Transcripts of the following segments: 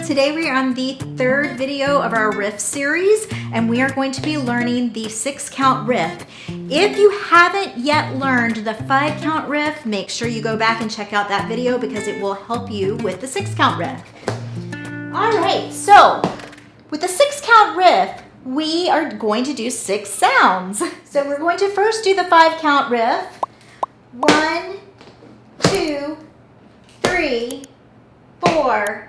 Today we are on the third video of our riff series, and we are going to be learning the 6-count riff. If you haven't yet learned the 5-count riff, make sure you go back and check out that video because it will help you with the 6-count riff. All right, so with the 6-count riff, we are going to do 6 sounds. So we're going to first do the 5-count riff. 1, 2, 3, 4,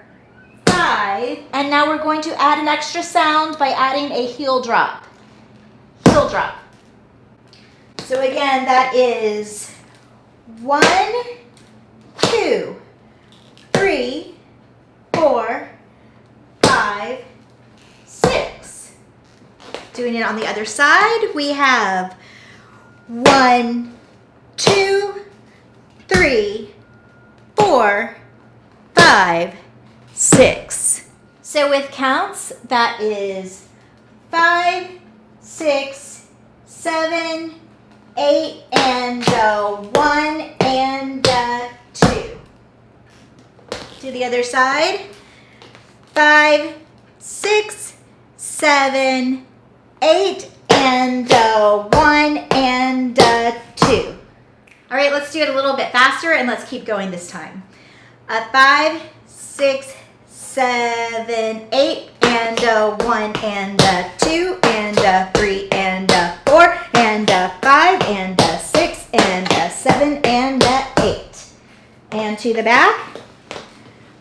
5, and now we're going to add an extra sound by adding a heel drop. Heel drop. So again, that is 1, 2, 3, 4, 5, 6. Doing it on the other side, we have 1, 2, 3, 4, 5, 6. So with counts, that is 5, 6, 7, 8, and 1 and 2. Do the other side. 5, 6, 7, 8, and 1 and 2. All right, let's do it a little bit faster and let's keep going this time. 5, 6, 7, 8, and 1 and 2 and 3 and 4 and 5 and 6 and 7 and 8. And to the back.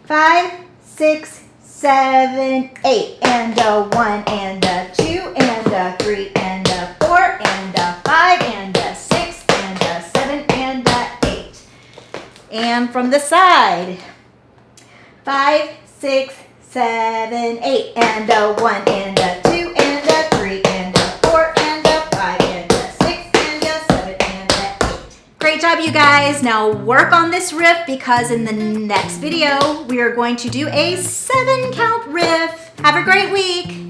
5, 6, 7, 8 and 1 and 2 and 3 and 4 and 5 and 6 and 7 and 8. And from the side. 5, 6, 7, 8 and 1 and 2 and 3 and 4 and 5 and 6 and 7 and 8. Great job, you guys. Now work on this riff because in the next video we are going to do a 7-count riff. Have a great week.